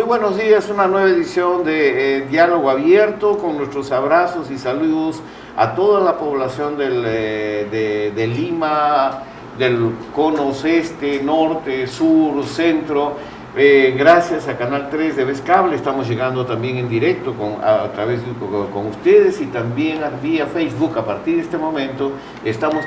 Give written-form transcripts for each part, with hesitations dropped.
Muy buenos días, una nueva edición de Diálogo Abierto con nuestros abrazos y saludos a toda la población de Lima, del cono este, norte, sur, centro. Gracias a Canal 3 de Vez Cable estamos llegando también en directo a través con ustedes y también vía Facebook. A partir de este momento estamos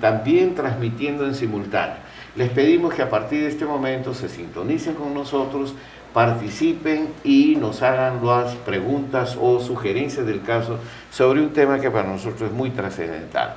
también transmitiendo en simultáneo. Les pedimos que a partir de este momento se sintonicen con nosotros, participen y nos hagan las preguntas o sugerencias del caso sobre un tema que para nosotros es muy trascendental.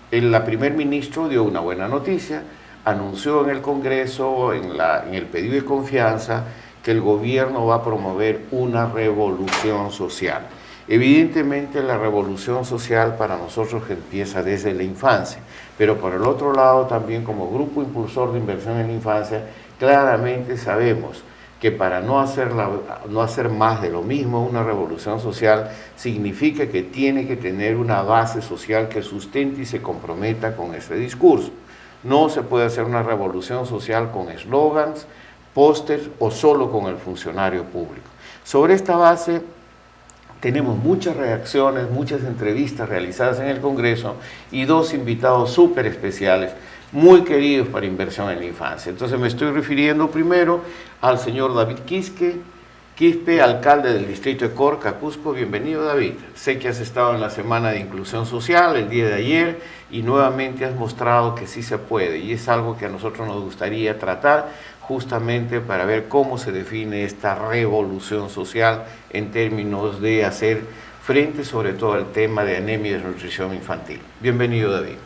El primer ministro dio una buena noticia, anunció en el Congreso, en el pedido de confianza, que el gobierno va a promover una revolución social. Evidentemente la revolución social para nosotros empieza desde la infancia, pero por el otro lado también como grupo impulsor de inversión en la infancia, claramente sabemos que para no hacer más de lo mismo, una revolución social significa que tiene que tener una base social que sustente y se comprometa con ese discurso. No se puede hacer una revolución social con eslogans, pósters o solo con el funcionario público. Sobre esta base tenemos muchas reacciones, muchas entrevistas realizadas en el Congreso y dos invitados súper especiales, muy queridos para inversión en la infancia. Entonces me estoy refiriendo primero al señor David Quispe, alcalde del distrito de Corca, Cusco. Bienvenido, David. Sé que has estado en la Semana de Inclusión Social el día de ayer y nuevamente has mostrado que sí se puede y es algo que a nosotros nos gustaría tratar justamente para ver cómo se define esta revolución social en términos de hacer frente sobre todo al tema de anemia y desnutrición infantil. Bienvenido, David.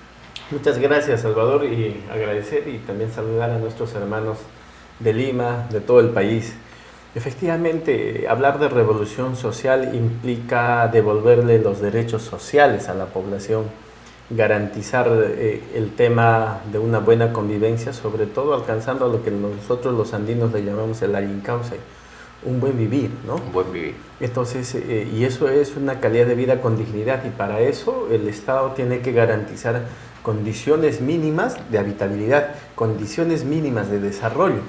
Muchas gracias, Salvador, y agradecer y también saludar a nuestros hermanos de Lima, de todo el país. Efectivamente, hablar de revolución social implica devolverle los derechos sociales a la población, garantizar el tema de una buena convivencia, sobre todo alcanzando a lo que nosotros los andinos le llamamos el allincauce, un buen vivir, ¿no? Un buen vivir. Entonces, y eso es una calidad de vida con dignidad, y para eso el Estado tiene que garantizar condiciones mínimas de habitabilidad, condiciones mínimas de desarrollo.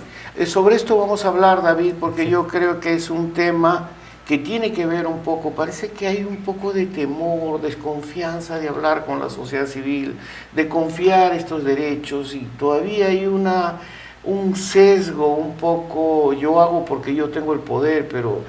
Sobre esto vamos a hablar, David, porque sí, yo creo que es un tema que tiene que ver un poco, parece que hay un poco de temor, desconfianza de hablar con la sociedad civil, de confiar estos derechos, y todavía hay un sesgo un poco, yo hago porque yo tengo el poder, pero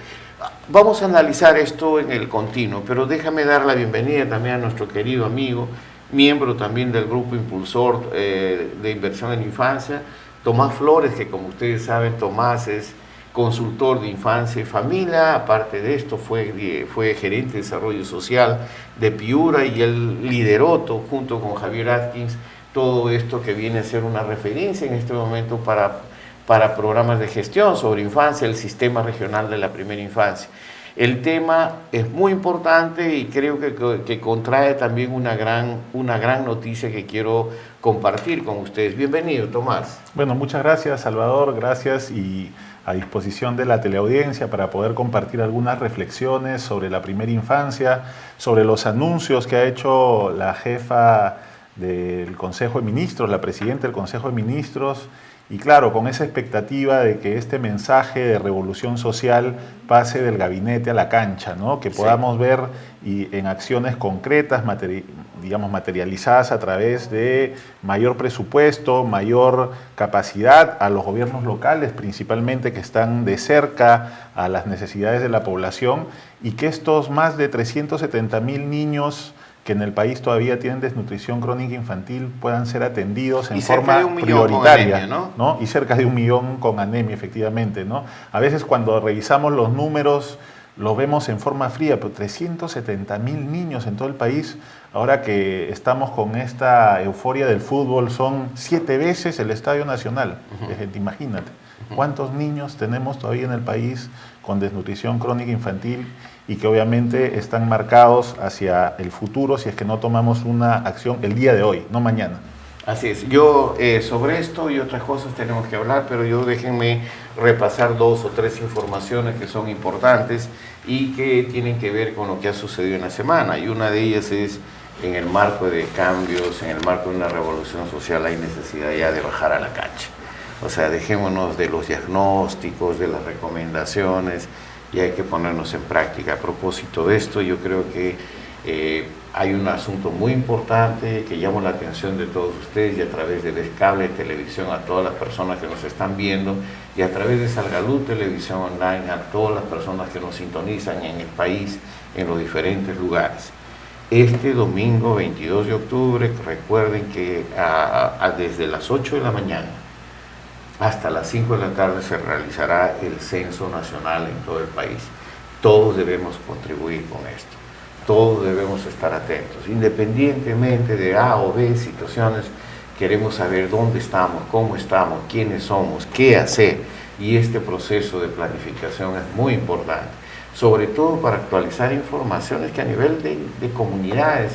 vamos a analizar esto en el continuo. Pero déjame dar la bienvenida también a nuestro querido amigo, miembro también del grupo impulsor de inversión en infancia, Tomás Flores, que como ustedes saben, Tomás es consultor de infancia y familia. Aparte de esto fue gerente de desarrollo social de Piura, y él lideró junto con Javier Atkins todo esto que viene a ser una referencia en este momento para programas de gestión sobre infancia, el sistema regional de la primera infancia. El tema es muy importante y creo que contrae también una gran noticia que quiero compartir con ustedes. Bienvenido, Tomás. Bueno, muchas gracias, Salvador, gracias, y a disposición de la teleaudiencia para poder compartir algunas reflexiones sobre la primera infancia, sobre los anuncios que ha hecho la jefa del Consejo de Ministros, la presidenta del Consejo de Ministros, y claro, con esa expectativa de que este mensaje de revolución social pase del gabinete a la cancha, ¿no? Que podamos ver en acciones concretas, materializadas a través de mayor presupuesto, mayor capacidad a los gobiernos locales, principalmente, que están de cerca a las necesidades de la población, y que estos más de 370,000 niños que en el país todavía tienen desnutrición crónica infantil puedan ser atendidos en forma prioritaria, anemia, ¿no? Y cerca de 1 millón con anemia, efectivamente, ¿no? A veces cuando revisamos los números lo vemos en forma fría, pero 370,000 niños en todo el país, ahora que estamos con esta euforia del fútbol, son 7 veces el Estadio Nacional. Imagínate, ¿cuántos niños tenemos todavía en el país con desnutrición crónica infantil y que obviamente están marcados hacia el futuro si es que no tomamos una acción el día de hoy, no mañana? Así es. Yo sobre esto y otras cosas tenemos que hablar, pero déjenme repasar 2 o 3 informaciones que son importantes y que tienen que ver con lo que ha sucedido en la semana. Y una de ellas es, en el marco de cambios, en el marco de una revolución social, hay necesidad ya de bajar a la cancha. O sea, dejémonos de los diagnósticos, de las recomendaciones, y hay que ponernos en práctica. A propósito de esto, yo creo que hay un asunto muy importante que llama la atención de todos ustedes, y a través de cable, televisión, a todas las personas que nos están viendo, y a través de Salgalú Televisión Online, a todas las personas que nos sintonizan en el país, en los diferentes lugares. Este domingo 22 de octubre, recuerden que desde las 8 de la mañana hasta las 5 de la tarde se realizará el censo nacional en todo el país. Todos debemos contribuir con esto. Todos debemos estar atentos, independientemente de A o B situaciones. Queremos saber dónde estamos, cómo estamos, quiénes somos, qué hacer, y este proceso de planificación es muy importante, sobre todo para actualizar informaciones que a nivel de comunidades,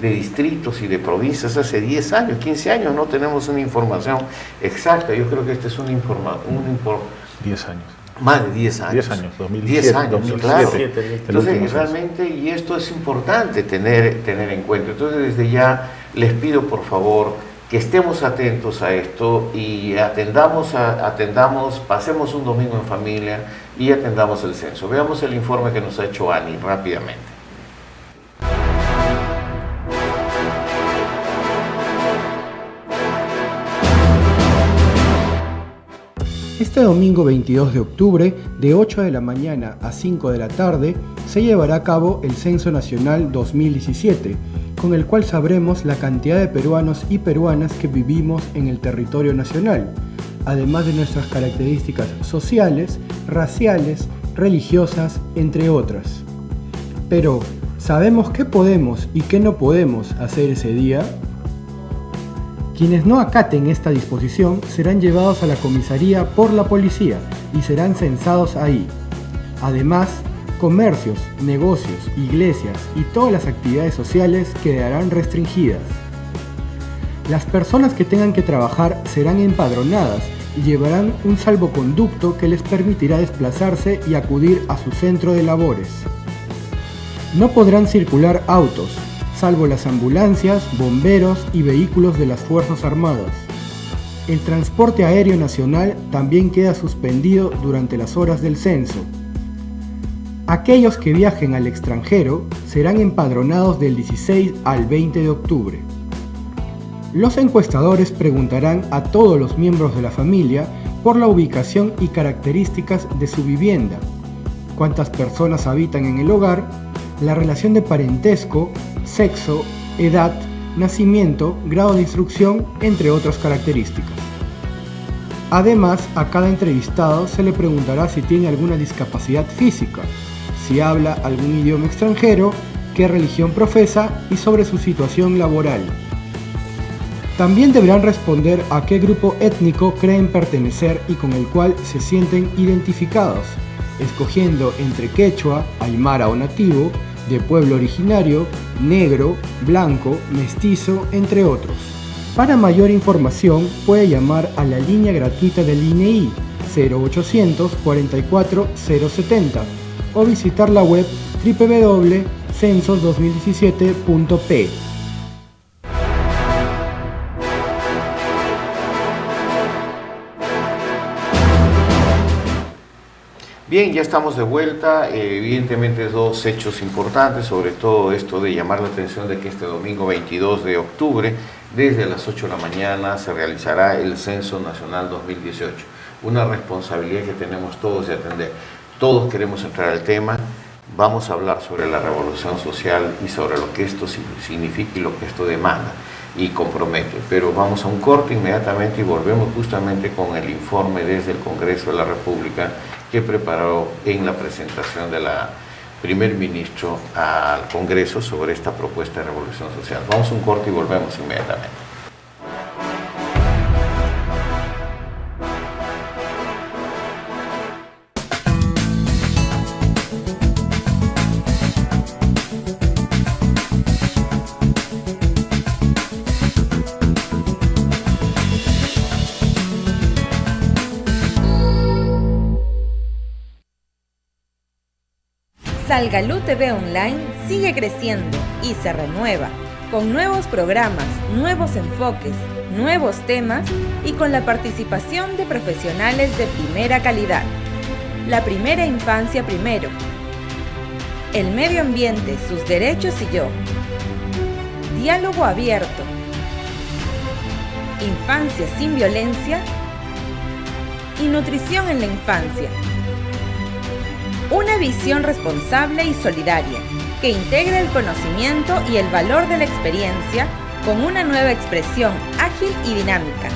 de distritos y de provincias hace 10 años, 15 años no tenemos una información exacta. Yo creo que este es 10 años. Más de 10 años. 10 años, 2007. 10 años, 2007, claro. Entonces, realmente, y esto es importante tener en cuenta. Entonces, desde ya les pido, por favor, que estemos atentos a esto y atendamos, pasemos un domingo en familia y atendamos el censo. Veamos el informe que nos ha hecho Ani rápidamente. Este domingo 22 de octubre, de 8 de la mañana a 5 de la tarde, se llevará a cabo el Censo Nacional 2017, con el cual sabremos la cantidad de peruanos y peruanas que vivimos en el territorio nacional, además de nuestras características sociales, raciales, religiosas, entre otras. Pero, ¿sabemos qué podemos y qué no podemos hacer ese día? Quienes no acaten esta disposición serán llevados a la comisaría por la policía y serán censados ahí. Además, comercios, negocios, iglesias y todas las actividades sociales quedarán restringidas. Las personas que tengan que trabajar serán empadronadas y llevarán un salvoconducto que les permitirá desplazarse y acudir a su centro de labores. No podrán circular autos, salvo las ambulancias, bomberos y vehículos de las Fuerzas Armadas. El transporte aéreo nacional también queda suspendido durante las horas del censo. Aquellos que viajen al extranjero serán empadronados del 16 al 20 de octubre. Los encuestadores preguntarán a todos los miembros de la familia por la ubicación y características de su vivienda, cuántas personas habitan en el hogar, la relación de parentesco, sexo, edad, nacimiento, grado de instrucción, entre otras características. Además, a cada entrevistado se le preguntará si tiene alguna discapacidad física, si habla algún idioma extranjero, qué religión profesa y sobre su situación laboral. También deberán responder a qué grupo étnico creen pertenecer y con el cual se sienten identificados, escogiendo entre quechua, aymara o nativo, de pueblo originario, negro, blanco, mestizo, entre otros. Para mayor información puede llamar a la línea gratuita del INEI 0800 44 070 o visitar la web www.censos2017.p. Bien, ya estamos de vuelta. Evidentemente dos hechos importantes, sobre todo esto de llamar la atención de que este domingo 22 de octubre, desde las 8 de la mañana, se realizará el Censo Nacional 2018. Una responsabilidad que tenemos todos de atender. Todos queremos entrar al tema. Vamos a hablar sobre la revolución social y sobre lo que esto significa y lo que esto demanda y compromete. Pero vamos a un corte inmediatamente y volvemos justamente con el informe desde el Congreso de la República que preparó en la presentación de la primer ministro al Congreso sobre esta propuesta de revolución social. Vamos a un corte y volvemos inmediatamente. Salgalú TV Online sigue creciendo y se renueva. con nuevos programas, nuevos enfoques, nuevos temas y con la participación de profesionales de primera calidad. La primera infancia primero. El medio ambiente, sus derechos y yo. Diálogo abierto. Infancia sin violencia y nutrición en la infancia. Una visión responsable y solidaria que integra el conocimiento y el valor de la experiencia con una nueva expresión ágil y dinámica.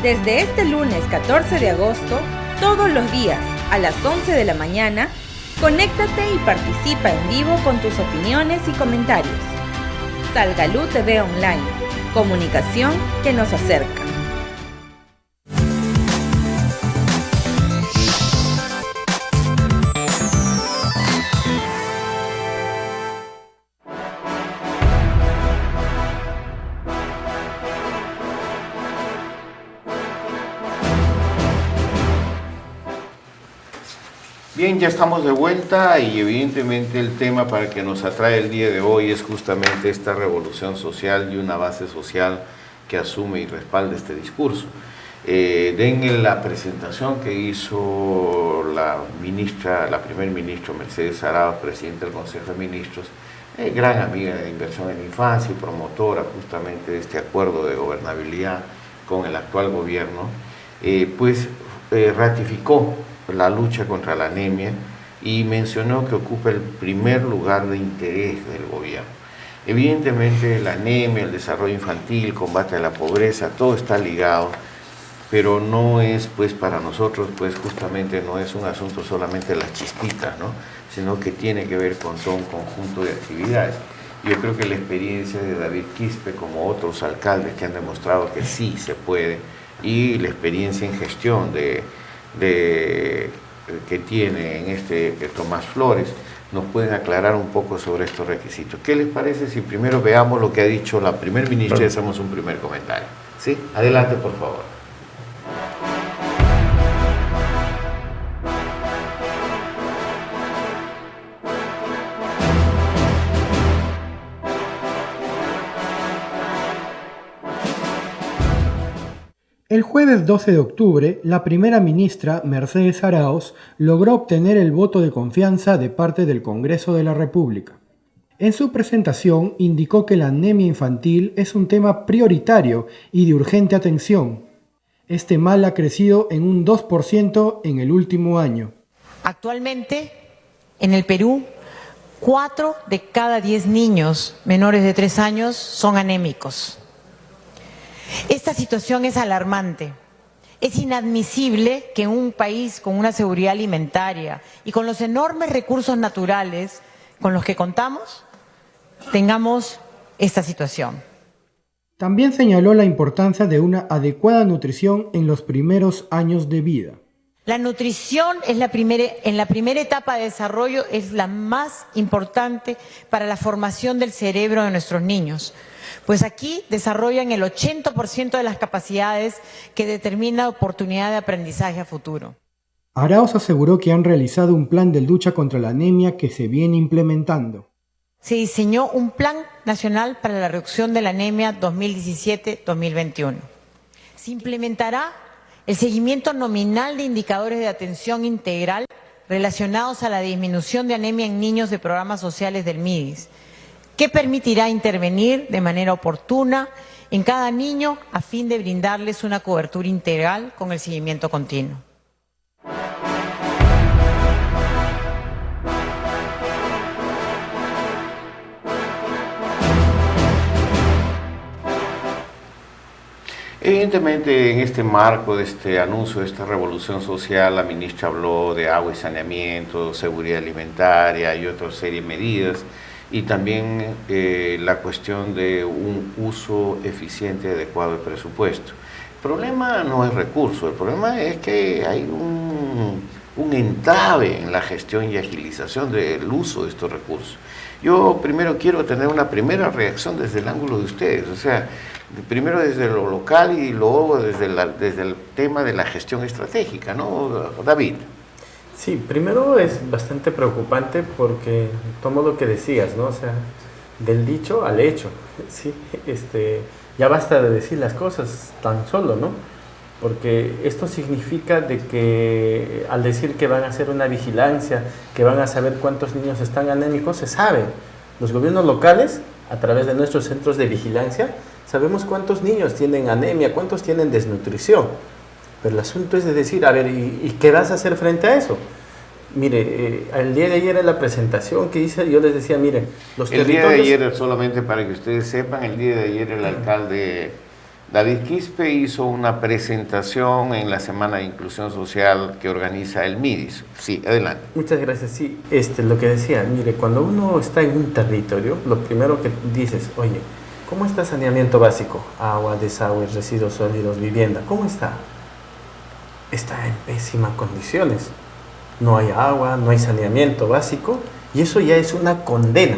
Desde este lunes 14 de agosto, todos los días a las 11 de la mañana, conéctate y participa en vivo con tus opiniones y comentarios. Salgalú TV Online, comunicación que nos acerca. Bien, ya estamos de vuelta y evidentemente el tema para el que nos atrae el día de hoy es justamente esta revolución social y una base social que asume y respalda este discurso. Den la presentación que hizo la primer ministra Mercedes Arauz, presidenta del Consejo de Ministros, gran amiga de inversión en infancia y promotora justamente de este acuerdo de gobernabilidad con el actual gobierno, ratificó la lucha contra la anemia y mencionó que ocupa el primer lugar de interés del gobierno. Evidentemente la anemia, el desarrollo infantil, el combate a la pobreza, todo está ligado, pero no es para nosotros, justamente no es un asunto solamente de las chispitas, ¿no? Sino que tiene que ver con todo un conjunto de actividades. Yo creo que la experiencia de David Quispe, como otros alcaldes que han demostrado que sí se puede, y la experiencia en gestión que tiene Tomás Flores, nos pueden aclarar un poco sobre estos requisitos. ¿Qué les parece si primero veamos lo que ha dicho la primer ministra y hacemos un primer comentario? ¿Sí? Adelante, por favor. El jueves 12 de octubre, la primera ministra Mercedes Arauz logró obtener el voto de confianza de parte del Congreso de la República. En su presentación indicó que la anemia infantil es un tema prioritario y de urgente atención. Este mal ha crecido en un 2% en el último año. Actualmente, en el Perú, 4 de cada 10 niños menores de 3 años son anémicos. Esta situación es alarmante. Es inadmisible que en un país con una seguridad alimentaria y con los enormes recursos naturales con los que contamos, tengamos esta situación. También señaló la importancia de una adecuada nutrición en los primeros años de vida. La nutrición en la primera etapa de desarrollo es la más importante para la formación del cerebro de nuestros niños. Pues aquí desarrollan el 80% de las capacidades que determina la oportunidad de aprendizaje a futuro. Arauz aseguró que han realizado un plan de lucha contra la anemia que se viene implementando. Se diseñó un Plan Nacional para la Reducción de la Anemia 2017-2021. Se implementará el seguimiento nominal de indicadores de atención integral relacionados a la disminución de anemia en niños de programas sociales del MIDIS, que permitirá intervenir de manera oportuna en cada niño a fin de brindarles una cobertura integral con el seguimiento continuo. Evidentemente, en este marco de este anuncio de esta revolución social, la ministra habló de agua y saneamiento, seguridad alimentaria y otra serie de medidas, y también la cuestión de un uso eficiente y adecuado del presupuesto. El problema no es recurso, el problema es que hay un entrave en la gestión y agilización del uso de estos recursos. Yo primero quiero tener una primera reacción desde el ángulo de ustedes, o sea, primero desde lo local y luego desde el tema de la gestión estratégica, ¿no, David? Sí, primero es bastante preocupante porque tomo lo que decías, ¿no? O sea, del dicho al hecho, ¿sí? Ya basta de decir las cosas tan solo, ¿no? Porque esto significa de que al decir que van a hacer una vigilancia, que van a saber cuántos niños están anémicos, se sabe. Los gobiernos locales, a través de nuestros centros de vigilancia, sabemos cuántos niños tienen anemia, cuántos tienen desnutrición. Pero el asunto es de decir, a ver, ¿y qué vas a hacer frente a eso? Mire, el día de ayer en la presentación que hice, yo les decía, miren, los territorios... El día de ayer, solamente para que ustedes sepan, el día de ayer el alcalde David Quispe hizo una presentación en la Semana de Inclusión Social que organiza el MIDIS. Sí, adelante. Muchas gracias. Sí, lo que decía, mire, cuando uno está en un territorio, lo primero que dices, oye, ¿cómo está saneamiento básico? Agua, desagüe, residuos sólidos, vivienda, ¿cómo está? Está en pésimas condiciones. No hay agua, no hay saneamiento básico, y eso ya es una condena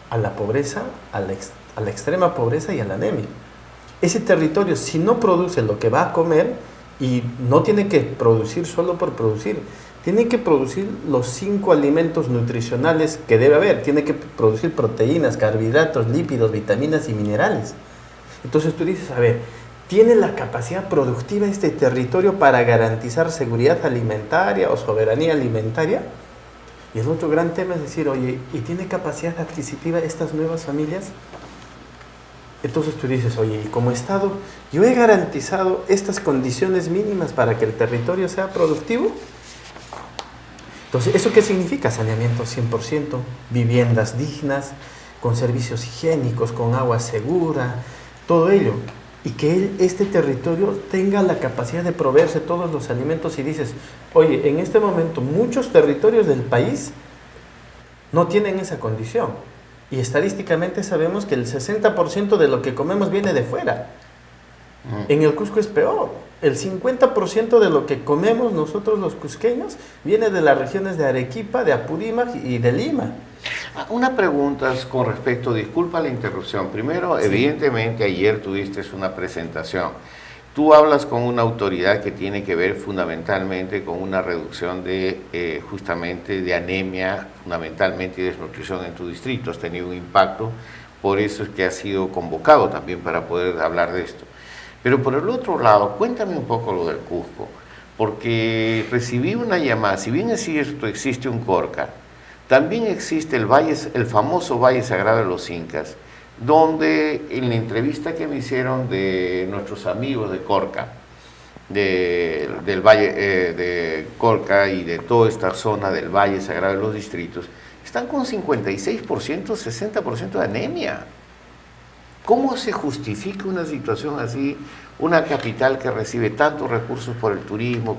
a la pobreza, a la extrema pobreza y a la anemia. Ese territorio, si no produce lo que va a comer, y no tiene que producir solo por producir, tiene que producir los 5 alimentos nutricionales que debe haber, tiene que producir proteínas, carbohidratos, lípidos, vitaminas y minerales. Entonces tú dices, a ver, ¿tiene la capacidad productiva este territorio para garantizar seguridad alimentaria o soberanía alimentaria? Y el otro gran tema es decir, oye, ¿y tiene capacidad adquisitiva estas nuevas familias? Entonces tú dices, oye, y como Estado, ¿yo he garantizado estas condiciones mínimas para que el territorio sea productivo? Entonces, ¿eso qué significa? Saneamiento 100%, viviendas dignas, con servicios higiénicos, con agua segura, todo ello. Y que este territorio tenga la capacidad de proveerse todos los alimentos. Y dices, oye, en este momento muchos territorios del país no tienen esa condición. Y estadísticamente sabemos que el 60% de lo que comemos viene de fuera. En el Cusco es peor. El 50% de lo que comemos nosotros los cusqueños viene de las regiones de Arequipa, de Apurímac y de Lima. Una pregunta con respecto, disculpa la interrupción. Primero, sí. Evidentemente ayer tuviste una presentación. Tú hablas con una autoridad que tiene que ver fundamentalmente con una reducción de justamente de anemia, fundamentalmente y desnutrición en tu distrito. Has tenido un impacto, por eso es que has sido convocado también para poder hablar de esto. Pero por el otro lado, cuéntame un poco lo del Cusco, porque recibí una llamada, si bien es cierto existe un Corca, también existe el famoso Valle Sagrado de los Incas, donde en la entrevista que me hicieron de nuestros amigos de Corca, del Valle de Corca y de toda esta zona del Valle Sagrado de los Distritos, están con 56%, 60% de anemia. ¿Cómo se justifica una situación así, una capital que recibe tantos recursos por el turismo,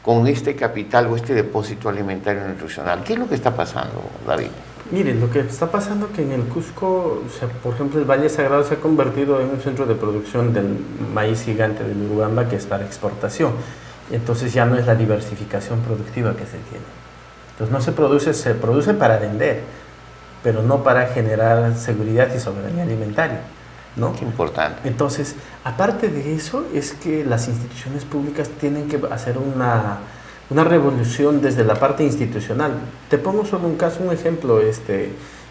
con este capital o este depósito alimentario y nutricional? ¿Qué es lo que está pasando, David? Miren, lo que está pasando es que en el Cusco, por ejemplo, el Valle Sagrado se ha convertido en un centro de producción del maíz gigante del Urubamba, que es para exportación. Entonces ya no es la diversificación productiva que se tiene. Entonces se produce para vender, pero no para generar seguridad y soberanía alimentaria, ¿no? Qué importante. Entonces, aparte de eso, es que las instituciones públicas tienen que hacer una revolución desde la parte institucional. Te pongo solo un ejemplo.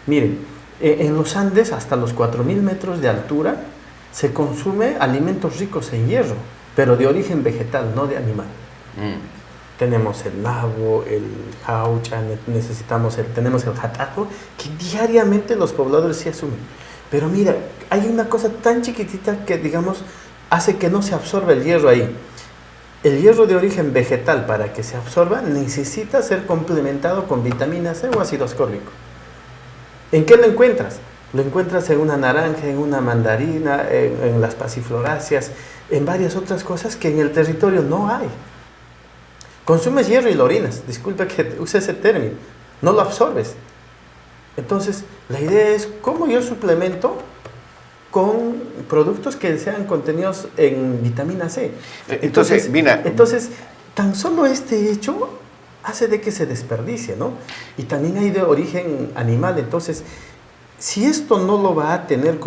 Miren, en los Andes, hasta los 4.000 metros de altura, se consume alimentos ricos en hierro, pero de origen vegetal, no de animal. Tenemos el nabo, el jaucha, tenemos el jataco, que diariamente los pobladores sí asumen. Pero mira, hay una cosa tan chiquitita que, digamos, hace que no se absorba el hierro ahí. El hierro de origen vegetal, para que se absorba, necesita ser complementado con vitamina C o ácido ascórbico. ¿En qué lo encuentras? Lo encuentras en una naranja, en una mandarina, en las pasifloráceas, en varias otras cosas que en el territorio no hay. Consumes hierro y lo orinas, disculpa que use ese término, no lo absorbes. Entonces, la idea es cómo yo suplemento con productos que sean contenidos en vitamina C. Entonces, tan solo este hecho hace de que se desperdicie, ¿no? Y también hay de origen animal. Entonces, si esto no lo va a tener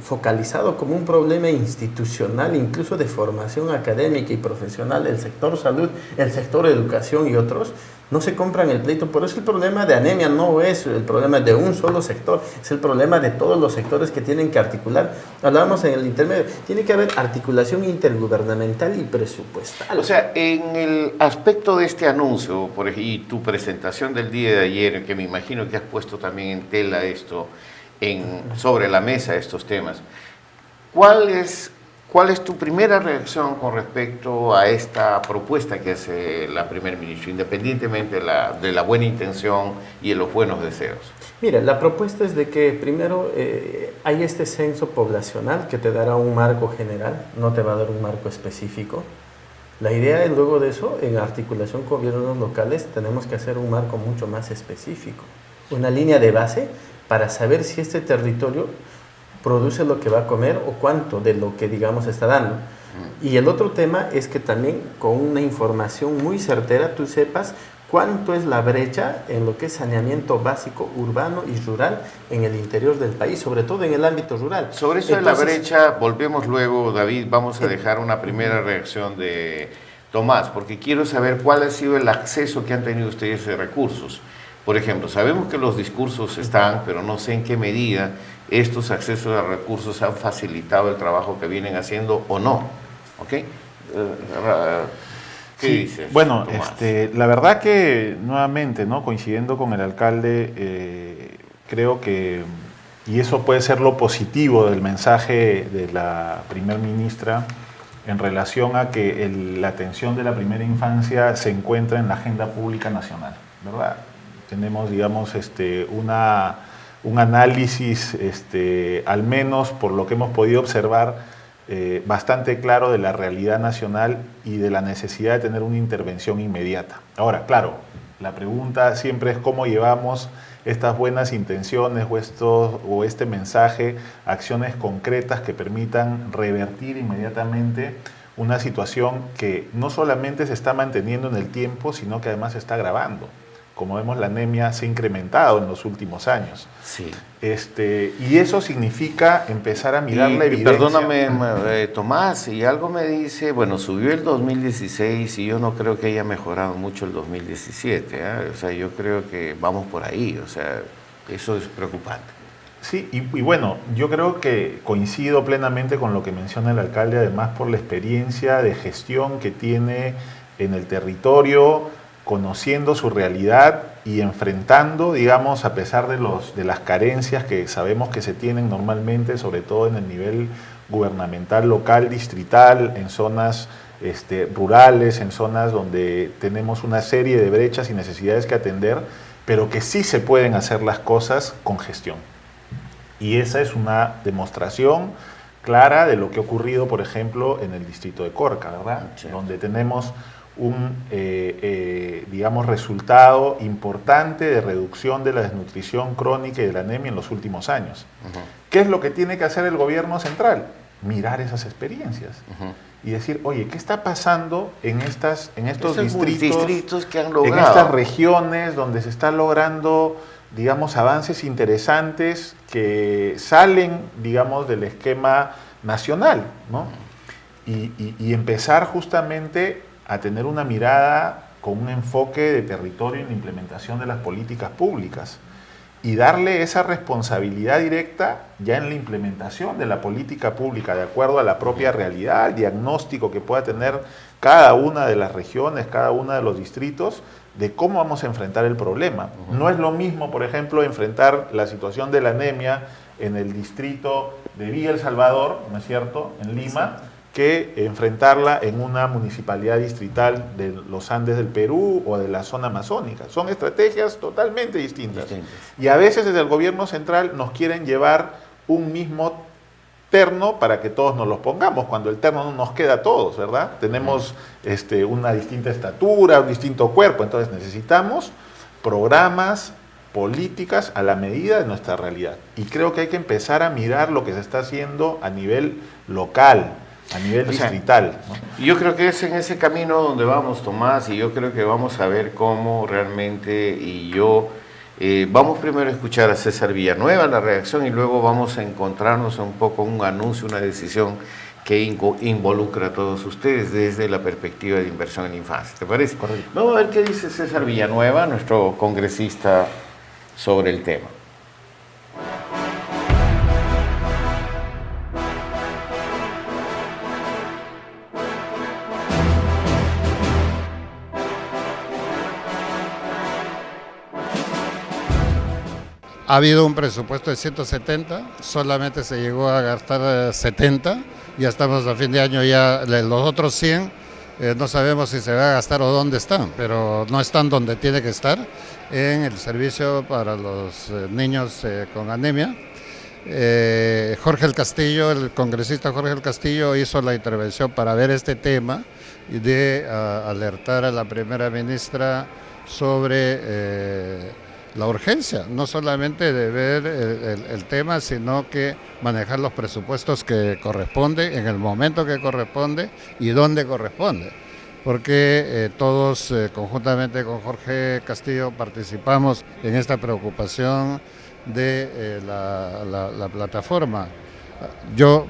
focalizado como un problema institucional, incluso de formación académica y profesional, el sector salud, el sector educación y otros, No se compran el pleito. Por eso el problema de anemia no es el problema de un solo sector, es el problema de todos los sectores que tienen que articular. Hablábamos en el intermedio, tiene que haber articulación intergubernamental y presupuestal. O sea, en el aspecto de este anuncio, por ejemplo, y tu presentación del día de ayer, que me imagino que has puesto también en tela esto, sobre la mesa estos temas, ¿cuál es tu primera reacción con respecto a esta propuesta que hace la primer ministra, independientemente de la buena intención y de los buenos deseos? Mira, la propuesta es de que primero hay este censo poblacional que te dará un marco general, no te va a dar un marco específico. La idea es luego de eso, en articulación con gobiernos locales, tenemos que hacer un marco mucho más específico, una línea de base para saber si este territorio produce lo que va a comer o cuánto de lo que, digamos, está dando. Y el otro tema es que también con una información muy certera tú sepas cuánto es la brecha en lo que es saneamiento básico urbano y rural en el interior del país, sobre todo en el ámbito rural. Sobre eso entonces, de la brecha, volvemos luego, David, vamos a dejar una primera reacción de Tomás, porque quiero saber cuál ha sido el acceso que han tenido ustedes de recursos. Por ejemplo, sabemos que los discursos están, pero no sé en qué medida estos accesos a recursos han facilitado el trabajo que vienen haciendo o no. ¿Ok? ¿Qué dices? Bueno, Tomás? la verdad que nuevamente, ¿no? Coincidiendo con el alcalde, creo que, y eso puede ser lo positivo del mensaje de la primer ministra en relación a que la atención de la primera infancia se encuentra en la agenda pública nacional, ¿verdad? Tenemos, digamos, un análisis, al menos por lo que hemos podido observar, bastante claro de la realidad nacional y de la necesidad de tener una intervención inmediata. Ahora, claro, la pregunta siempre es cómo llevamos estas buenas intenciones o este mensaje a acciones concretas que permitan revertir inmediatamente una situación que no solamente se está manteniendo en el tiempo, sino que además se está agravando. Como vemos, la anemia se ha incrementado en los últimos años. Sí. Y eso significa empezar a mirar la evidencia. Perdóname, Tomás, y algo me dice, bueno, subió el 2016 y yo no creo que haya mejorado mucho el 2017. O sea, yo creo que vamos por ahí, o sea, eso es preocupante. Sí, y bueno, yo creo que coincido plenamente con lo que menciona el alcalde, además por la experiencia de gestión que tiene en el territorio, conociendo su realidad y enfrentando, digamos, a pesar de las carencias que sabemos que se tienen normalmente, sobre todo en el nivel gubernamental, local, distrital, en zonas rurales, en zonas donde tenemos una serie de brechas y necesidades que atender, pero que sí se pueden hacer las cosas con gestión. Y esa es una demostración clara de lo que ha ocurrido, por ejemplo, en el distrito de Corca, ¿verdad? Sí. Donde tenemos un digamos, resultado importante de reducción de la desnutrición crónica y de la anemia en los últimos años. ¿Qué es lo que tiene que hacer el gobierno central? Mirar esas experiencias y decir, oye, ¿qué está pasando en estos distritos que han logrado, en estas regiones donde se está logrando, digamos, avances interesantes que salen, digamos, del esquema nacional, ¿no? Y empezar justamente a tener una mirada con un enfoque de territorio en la implementación de las políticas públicas y darle esa responsabilidad directa ya en la implementación de la política pública de acuerdo a la propia realidad, al diagnóstico que pueda tener cada una de las regiones, cada uno de los distritos, de cómo vamos a enfrentar el problema. No es lo mismo, por ejemplo, enfrentar la situación de la anemia en el distrito de Villa El Salvador, ¿no es cierto?, en Lima, que enfrentarla en una municipalidad distrital de los Andes del Perú o de la zona amazónica. Son estrategias totalmente distintas. Y a veces desde el gobierno central nos quieren llevar un mismo terno para que todos nos los pongamos, cuando el terno no nos queda a todos, ¿verdad? Tenemos una distinta estatura, un distinto cuerpo, entonces necesitamos programas, políticas a la medida de nuestra realidad. Y creo que hay que empezar a mirar lo que se está haciendo a nivel local, a nivel distrital, ¿no? Yo creo que es en ese camino donde vamos, Tomás, y yo creo que vamos a ver cómo realmente, vamos primero a escuchar a César Villanueva, la reacción, y luego vamos a encontrarnos un poco un anuncio, una decisión que involucra a todos ustedes desde la perspectiva de inversión en la infancia. ¿Te parece? Correcto. Vamos a ver qué dice César Villanueva, nuestro congresista, sobre el tema. Ha habido un presupuesto de 170, solamente se llegó a gastar 70, ya estamos a fin de año, ya los otros 100 no sabemos si se va a gastar o dónde están, pero no están donde tiene que estar, en el servicio para los niños con anemia. Jorge el Castillo, el congresista Jorge el Castillo hizo la intervención para ver este tema y de alertar a la primera ministra sobre la urgencia, no solamente de ver el tema, sino que manejar los presupuestos que corresponde, en el momento que corresponde y dónde corresponde. Porque todos, conjuntamente con Jorge Castillo, participamos en esta preocupación de la plataforma. Yo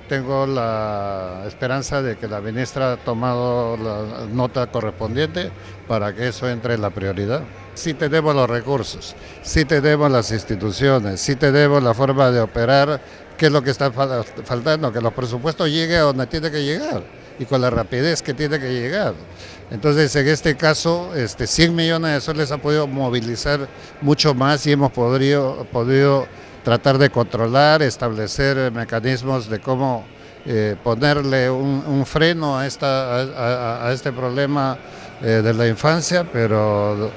tengo la esperanza de que la ministra ha tomado la nota correspondiente para que eso entre en la prioridad. Sí tenemos los recursos, sí tenemos las instituciones, sí tenemos la forma de operar. ¿Qué es lo que está faltando? Que los presupuestos lleguen a donde tiene que llegar y con la rapidez que tiene que llegar. Entonces, en este caso, 100 millones de soles ha podido movilizar mucho más y hemos podido tratar de controlar, establecer mecanismos de cómo ponerle un freno a este problema de la infancia, pero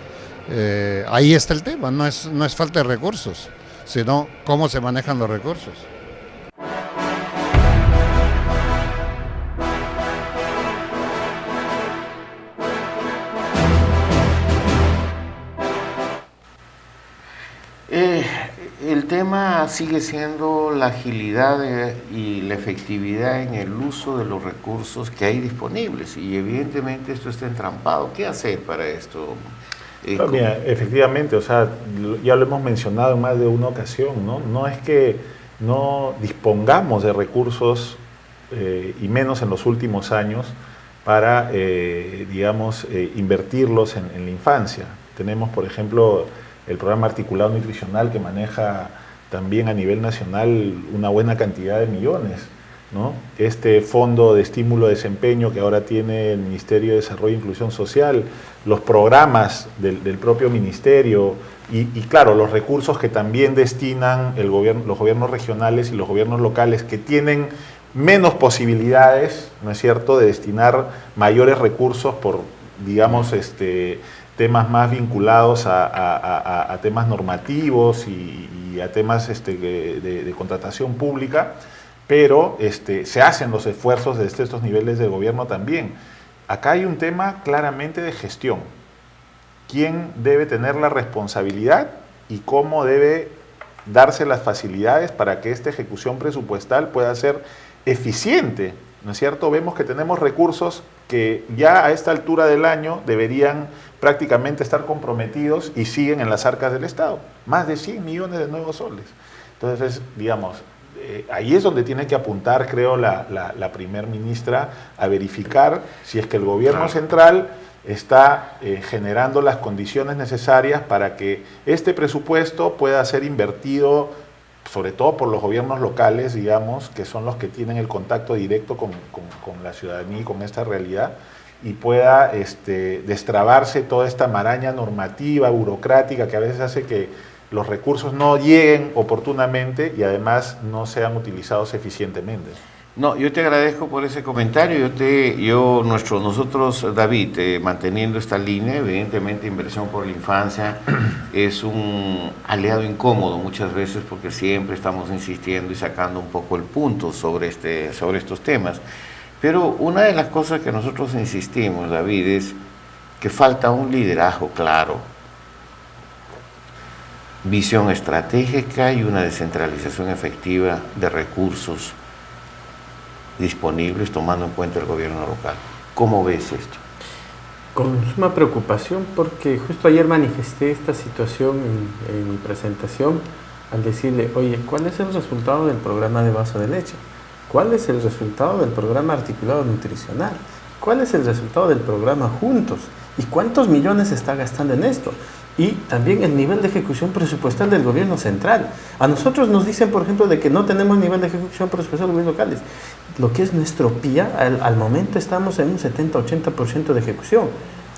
ahí está el tema, no es falta de recursos, sino cómo se manejan los recursos. El tema sigue siendo la agilidad y la efectividad en el uso de los recursos que hay disponibles, y evidentemente esto está entrampado. ¿Qué hacer para esto? Mira, efectivamente, o sea, ya lo hemos mencionado en más de una ocasión, ¿no? No es que no dispongamos de recursos, y menos en los últimos años, para, digamos, invertirlos en la infancia. Tenemos, por ejemplo, el programa articulado nutricional, que maneja también a nivel nacional una buena cantidad de millones, ¿no? Este fondo de estímulo de desempeño que ahora tiene el Ministerio de Desarrollo e Inclusión Social, los programas del propio ministerio y claro, los recursos que también destinan los gobiernos regionales y los gobiernos locales, que tienen menos posibilidades, ¿no es cierto?, de destinar mayores recursos por, digamos, temas más vinculados a temas normativos y a temas de contratación pública, pero se hacen los esfuerzos desde estos niveles de gobierno también. Acá hay un tema claramente de gestión. ¿Quién debe tener la responsabilidad y cómo debe darse las facilidades para que esta ejecución presupuestal pueda ser eficiente? ¿No es cierto? Vemos que tenemos recursos que ya a esta altura del año deberían prácticamente estar comprometidos y siguen en las arcas del Estado. Más de 100 millones de nuevos soles. Entonces, digamos, ahí es donde tiene que apuntar, creo, la primer ministra a verificar si es que el gobierno central está generando las condiciones necesarias para que este presupuesto pueda ser invertido, sobre todo por los gobiernos locales, digamos, que son los que tienen el contacto directo con la ciudadanía y con esta realidad, y pueda destrabarse toda esta maraña normativa, burocrática, que a veces hace que los recursos no lleguen oportunamente y además no sean utilizados eficientemente. No, yo te agradezco por ese comentario. Nosotros, David, manteniendo esta línea, evidentemente Inversión por la Infancia es un aliado incómodo muchas veces, porque siempre estamos insistiendo y sacando un poco el punto sobre estos temas. Pero una de las cosas que nosotros insistimos, David, es que falta un liderazgo claro, visión estratégica y una descentralización efectiva de recursos disponibles, tomando en cuenta el gobierno local. ¿Cómo ves esto? Con suma preocupación, porque justo ayer manifesté esta situación en mi presentación al decirle, oye, ¿cuál es el resultado del programa de vaso de leche? ¿Cuál es el resultado del programa articulado nutricional? ¿Cuál es el resultado del programa Juntos? ¿Y cuántos millones se está gastando en esto? Y también el nivel de ejecución presupuestal del gobierno central. A nosotros nos dicen, por ejemplo, de que no tenemos nivel de ejecución presupuestal de gobiernos locales. Lo que es nuestro PIA, al momento estamos en un 70-80% de ejecución.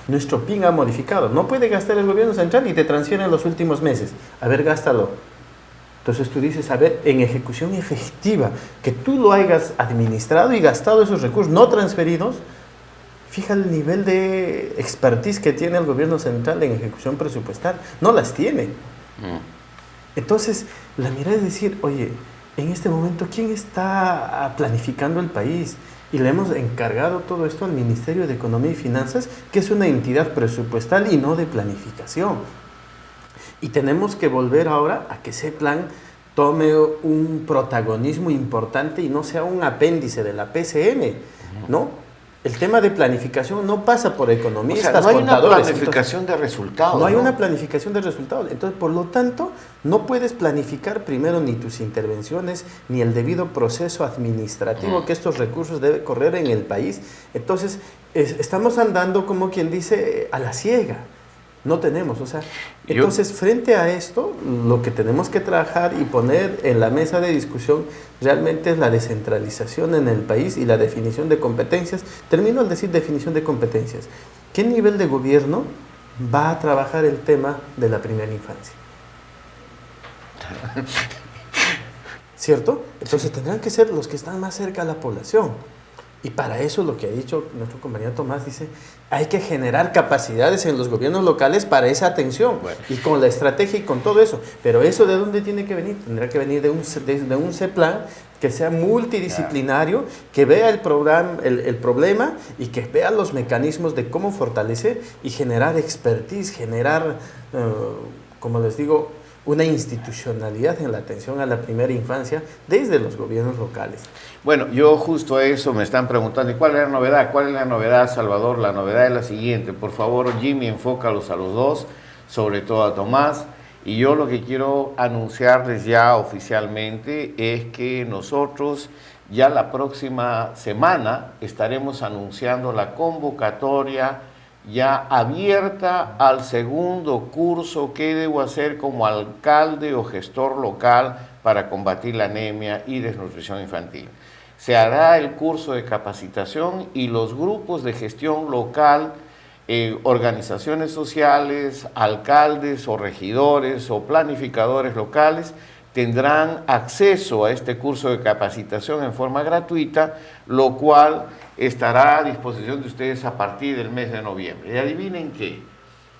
Nuestro PIA ha modificado. No puede gastar el gobierno central y te transfieren los últimos meses. A ver, gástalo. Entonces tú dices, a ver, en ejecución efectiva, que tú lo hayas administrado y gastado esos recursos no transferidos, fija el nivel de expertise que tiene el gobierno central en ejecución presupuestal. No las tiene. Entonces, la mirada es decir, oye, en este momento, ¿quién está planificando el país? Y le hemos encargado todo esto al Ministerio de Economía y Finanzas, que es una entidad presupuestal y no de planificación. Y tenemos que volver ahora a que ese plan tome un protagonismo importante y no sea un apéndice de la PCM, ¿no? El tema de planificación no pasa por economistas, o sea, no hay contadores. una planificación de resultados. No hay una planificación de resultados. Entonces, por lo tanto, no puedes planificar primero ni tus intervenciones, ni el debido proceso administrativo que estos recursos deben correr en el país. Entonces, estamos andando, como quien dice, a la ciega. No tenemos, o sea, entonces frente a esto, lo que tenemos que trabajar y poner en la mesa de discusión realmente es la descentralización en el país y la definición de competencias. Termino al decir definición de competencias. ¿Qué nivel de gobierno va a trabajar el tema de la primera infancia? ¿Cierto? Entonces tendrán que ser los que están más cerca a la población. Y para eso lo que ha dicho nuestro compañero Tomás, dice, hay que generar capacidades en los gobiernos locales para esa atención, y con la estrategia y con todo eso. Pero eso, ¿de dónde tiene que venir? Tendrá que venir de un CEPLAN que sea multidisciplinario, que vea el problema y que vea los mecanismos de cómo fortalecer y generar expertise, generar, como les digo, una institucionalidad en la atención a la primera infancia desde los gobiernos locales. Bueno, yo justo a eso me están preguntando, ¿y cuál es la novedad? ¿Cuál es la novedad, Salvador? La novedad es la siguiente, por favor, Jimmy, enfócalos a los dos, sobre todo a Tomás, y yo lo que quiero anunciarles ya oficialmente es que nosotros ya la próxima semana estaremos anunciando la convocatoria ya abierta al segundo curso que debo hacer como alcalde o gestor local para combatir la anemia y desnutrición infantil. Se hará el curso de capacitación y los grupos de gestión local, organizaciones sociales, alcaldes o regidores o planificadores locales tendrán acceso a este curso de capacitación en forma gratuita, lo cual estará a disposición de ustedes a partir del mes de noviembre. Y adivinen qué,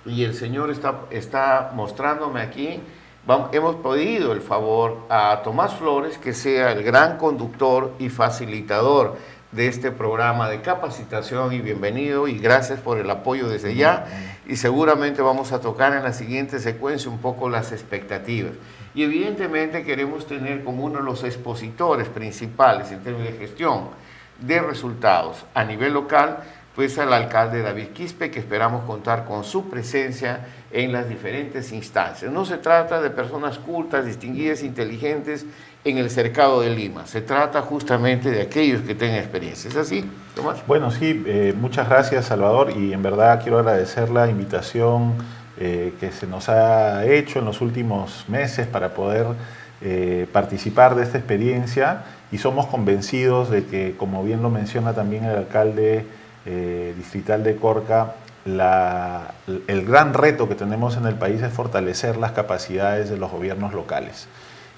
y el señor está mostrándome aquí, hemos pedido el favor a Tomás Flores que sea el gran conductor y facilitador de este programa de capacitación, y bienvenido y gracias por el apoyo desde ya, y seguramente vamos a tocar en la siguiente secuencia un poco las expectativas. Y evidentemente queremos tener como uno de los expositores principales en términos de gestión de resultados a nivel local, pues al alcalde David Quispe, que esperamos contar con su presencia en las diferentes instancias. No se trata de personas cultas, distinguidas, inteligentes en el cercado de Lima, se trata justamente de aquellos que tengan experiencia. ¿Es así, Tomás? Bueno, sí, muchas gracias, Salvador, y en verdad quiero agradecer la invitación que se nos ha hecho en los últimos meses para poder participar de esta experiencia, y somos convencidos de que, como bien lo menciona también el alcalde distrital de Corca, el gran reto que tenemos en el país es fortalecer las capacidades de los gobiernos locales,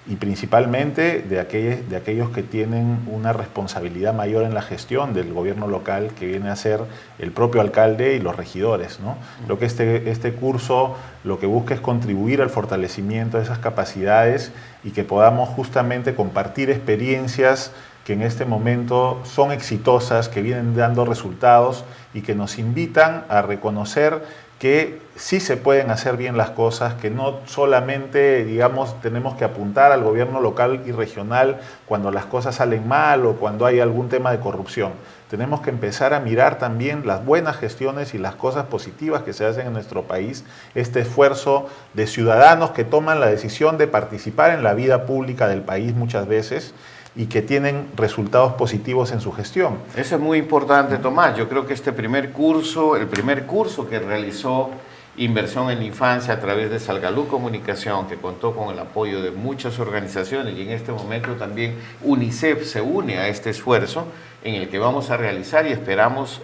y principalmente de aquellos que tienen una responsabilidad mayor en la gestión del gobierno local, que viene a ser el propio alcalde y los regidores, ¿no? Creo que este curso lo que busca es contribuir al fortalecimiento de esas capacidades y que podamos justamente compartir experiencias que en este momento son exitosas, que vienen dando resultados y que nos invitan a reconocer que sí se pueden hacer bien las cosas, que no solamente, digamos, tenemos que apuntar al gobierno local y regional cuando las cosas salen mal o cuando hay algún tema de corrupción. Tenemos que empezar a mirar también las buenas gestiones y las cosas positivas que se hacen en nuestro país, este esfuerzo de ciudadanos que toman la decisión de participar en la vida pública del país muchas veces, y que tienen resultados positivos en su gestión. Eso es muy importante, Tomás. Yo creo que este primer curso, el primer curso que realizó Inversión en la Infancia a través de Salgalú Comunicación, que contó con el apoyo de muchas organizaciones y en este momento también UNICEF se une a este esfuerzo en el que vamos a realizar y esperamos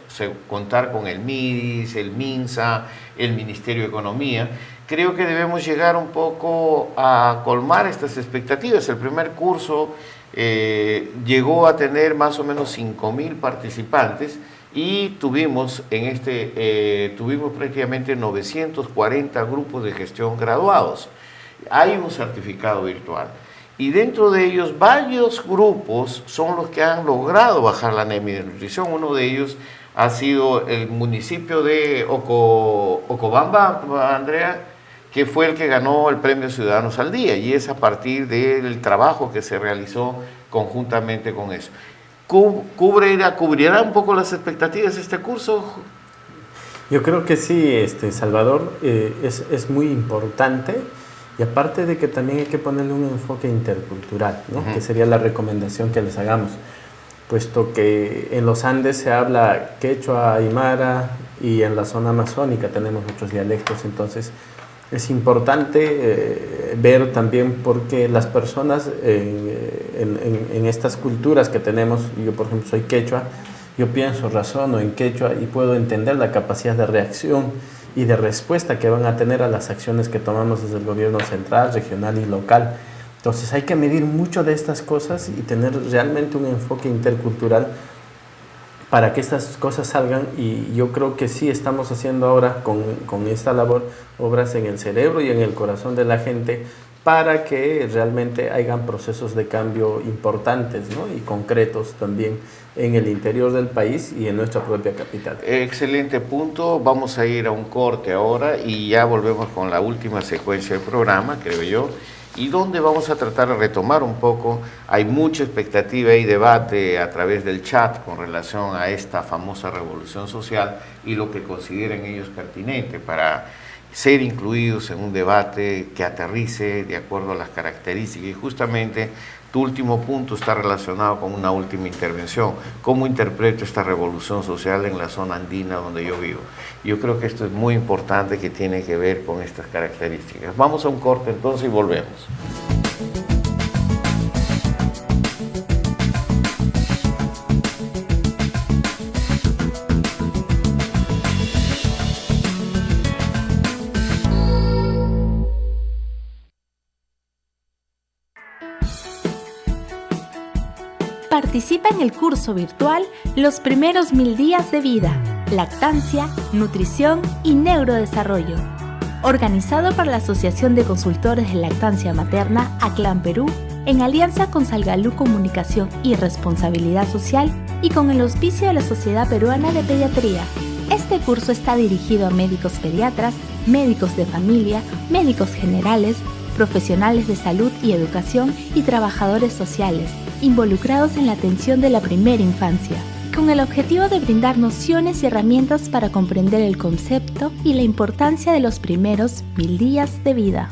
contar con el MIDIS, el MINSA, el Ministerio de Economía. Creo que debemos llegar un poco a colmar estas expectativas. El primer curso llegó a tener más o menos 5.000 participantes y tuvimos prácticamente 940 grupos de gestión graduados. Hay un certificado virtual y dentro de ellos varios grupos son los que han logrado bajar la anemia y desnutrición. Uno de ellos ha sido el municipio de Ocobamba, Andrea, que fue el que ganó el Premio Ciudadanos al Día, y es a partir del trabajo que se realizó conjuntamente con eso. ¿Cubrirá un poco las expectativas este curso? Yo creo que sí, Salvador, es muy importante, y aparte de que también hay que ponerle un enfoque intercultural, ¿no? Que sería la recomendación que les hagamos, puesto que en los Andes se habla quechua, aymara, y en la zona amazónica tenemos muchos dialectos. Entonces es importante ver también porque las personas en estas culturas que tenemos, yo por ejemplo soy quechua, yo pienso, razono en quechua y puedo entender la capacidad de reacción y de respuesta que van a tener a las acciones que tomamos desde el gobierno central, regional y local. Entonces hay que medir mucho de estas cosas y tener realmente un enfoque intercultural para que estas cosas salgan, y yo creo que sí estamos haciendo ahora con esta labor obras en el cerebro y en el corazón de la gente para que realmente hayan procesos de cambio importantes, ¿no? Y concretos también en el interior del país y en nuestra propia capital. Excelente punto. Vamos a ir a un corte ahora y ya volvemos con la última secuencia del programa, creo yo, y donde vamos a tratar de retomar un poco. Hay mucha expectativa y debate a través del chat con relación a esta famosa revolución social y lo que consideren ellos pertinente para ser incluidos en un debate que aterrice de acuerdo a las características. Y justamente tu último punto está relacionado con una última intervención. ¿Cómo interpreto esta revolución social en la zona andina donde yo vivo? Yo creo que esto es muy importante, que tiene que ver con estas características. Vamos a un corte entonces y volvemos. Participa en el curso virtual Los primeros 1000 días de vida, lactancia, nutrición y neurodesarrollo, organizado por la Asociación de Consultores de Lactancia Materna ACLAN Perú, en alianza con Salgalú Comunicación y Responsabilidad Social y con el auspicio de la Sociedad Peruana de Pediatría. Este curso está dirigido a médicos pediatras, médicos de familia, médicos generales, profesionales de salud y educación y trabajadores sociales, involucrados en la atención de la primera infancia, con el objetivo de brindar nociones y herramientas para comprender el concepto y la importancia de los primeros 1000 días de vida.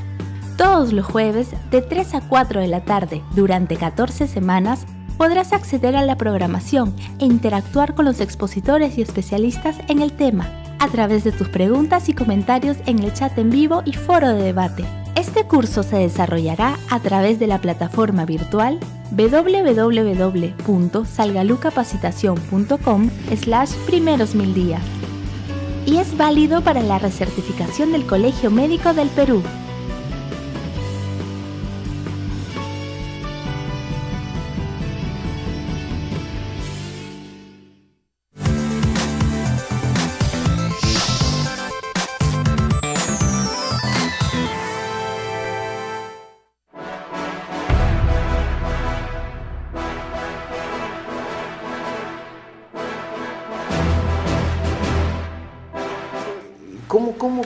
Todos los jueves, de 3 a 4 de la tarde, durante 14 semanas, podrás acceder a la programación e interactuar con los expositores y especialistas en el tema, a través de tus preguntas y comentarios en el chat en vivo y foro de debate. Este curso se desarrollará a través de la plataforma virtual www.salgalucapacitacion.com/primeros 1000 días y es válido para la recertificación del Colegio Médico del Perú.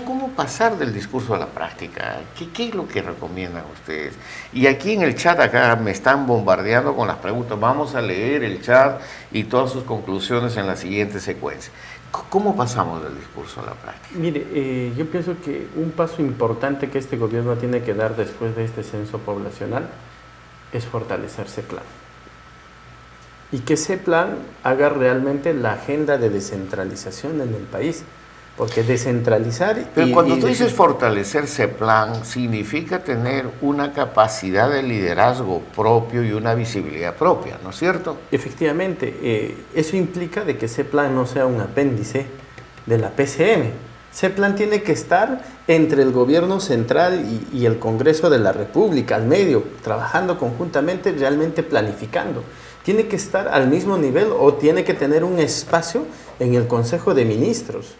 ¿Cómo pasar del discurso a la práctica? ¿Qué es lo que recomiendan ustedes? Y aquí en el chat acá me están bombardeando con las preguntas. Vamos a leer el chat y todas sus conclusiones en la siguiente secuencia. ¿Cómo pasamos del discurso a la práctica? Mire, yo pienso que un paso importante que este gobierno tiene que dar después de este censo poblacional es fortalecerse claro. y que ese plan haga realmente la agenda de descentralización en el país. Porque descentralizar... Pero cuando tú dices fortalecer ese plan, significa tener una capacidad de liderazgo propio y una visibilidad propia, ¿no es cierto? Efectivamente, eso implica de que ese plan no sea un apéndice de la PCM. Ese plan tiene que estar entre el gobierno central y el Congreso de la República, al medio, trabajando conjuntamente, realmente planificando. Tiene que estar al mismo nivel o tiene que tener un espacio en el Consejo de Ministros,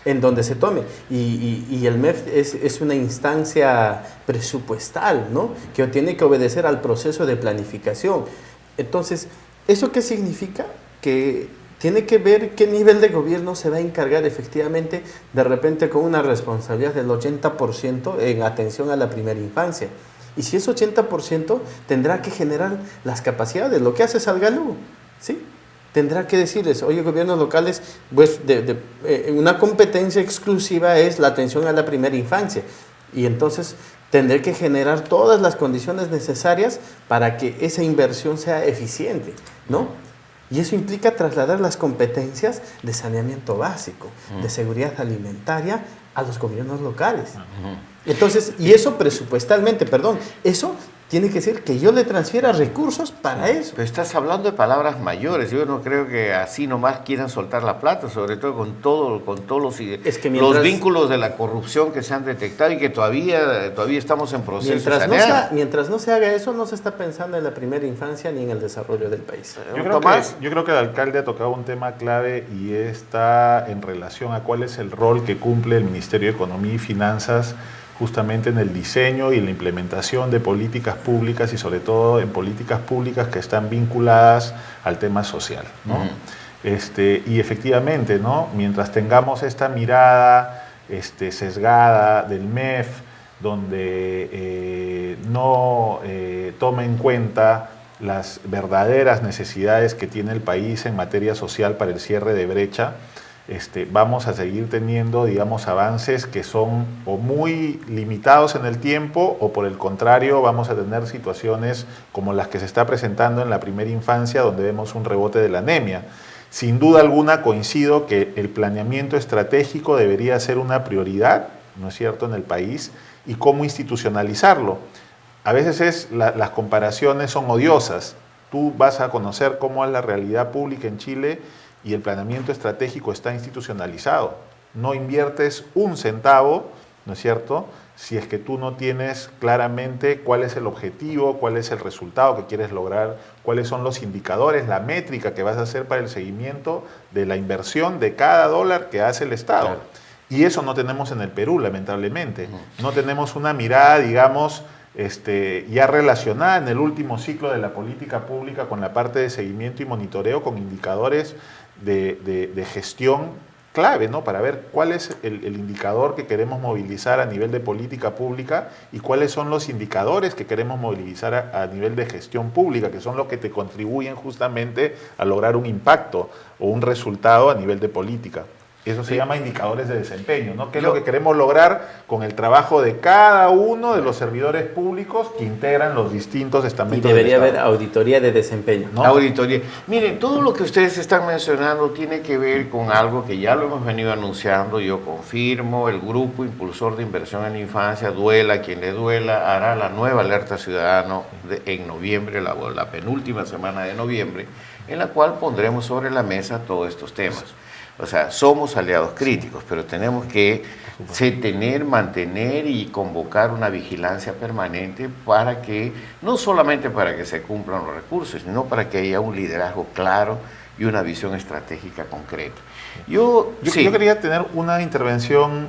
en donde se tome. Y el MEF es una instancia presupuestal, ¿no?, que tiene que obedecer al proceso de planificación. Entonces, ¿eso qué significa? Que tiene que ver qué nivel de gobierno se va a encargar efectivamente, de repente con una responsabilidad del 80% en atención a la primera infancia. Y si es 80%, tendrá que generar las capacidades, lo que hace Salgalú, ¿sí? Tendrá que decirles, oye, gobiernos locales, pues una competencia exclusiva es la atención a la primera infancia. Y entonces tendré que generar todas las condiciones necesarias para que esa inversión sea eficiente, ¿no? Y eso implica trasladar las competencias de saneamiento básico, de seguridad alimentaria a los gobiernos locales. Entonces, y eso presupuestalmente, eso tiene que ser que yo le transfiera recursos para eso. Pero estás hablando de palabras mayores. Yo no creo que así nomás quieran soltar la plata, sobre todo con todos los vínculos de la corrupción que se han detectado y que todavía estamos en proceso de sanear. Mientras no se haga eso, no se está pensando en la primera infancia ni en el desarrollo del país. Yo creo que el alcalde ha tocado un tema clave y está en relación a cuál es el rol que cumple el Ministerio de Economía y Finanzas justamente en el diseño y la implementación de políticas públicas y sobre todo en políticas públicas que están vinculadas al tema social, ¿no? Y efectivamente, ¿no?, mientras tengamos esta mirada sesgada del MEF, donde no toma en cuenta las verdaderas necesidades que tiene el país en materia social para el cierre de brecha, vamos a seguir teniendo, digamos, avances que son o muy limitados en el tiempo o por el contrario vamos a tener situaciones como las que se está presentando en la primera infancia, donde vemos un rebote de la anemia. Sin duda alguna coincido que el planeamiento estratégico debería ser una prioridad, ¿no es cierto?, en el país, y cómo institucionalizarlo. A veces las comparaciones son odiosas. Tú vas a conocer cómo es la realidad pública en Chile y el planeamiento estratégico está institucionalizado. No inviertes un centavo, ¿no es cierto?, si es que tú no tienes claramente cuál es el objetivo, cuál es el resultado que quieres lograr, cuáles son los indicadores, la métrica que vas a hacer para el seguimiento de la inversión de cada dólar que hace el Estado. Claro. Y eso no tenemos en el Perú, lamentablemente. No tenemos una mirada, digamos, ya relacionada en el último ciclo de la política pública con la parte de seguimiento y monitoreo, con indicadores de gestión clave, ¿no?, para ver cuál es el indicador que queremos movilizar a nivel de política pública y cuáles son los indicadores que queremos movilizar a nivel de gestión pública, que son los que te contribuyen justamente a lograr un impacto o un resultado a nivel de política. Eso se llama indicadores de desempeño, ¿no? ¿Qué es lo que queremos lograr con el trabajo de cada uno de los servidores públicos que integran los distintos estamentos del Estado? Y debería haber auditoría de desempeño, ¿no? Auditoría. Miren, todo lo que ustedes están mencionando tiene que ver con algo que ya lo hemos venido anunciando, yo confirmo, el Grupo Impulsor de Inversión en la Infancia, duela quien le duela, hará la nueva alerta ciudadano en noviembre, la penúltima semana de noviembre, en la cual pondremos sobre la mesa todos estos temas. O sea, somos aliados críticos, pero tenemos que mantener y convocar una vigilancia permanente para que, no solamente para que se cumplan los recursos, sino para que haya un liderazgo claro y una visión estratégica concreta. Yo quería tener una intervención,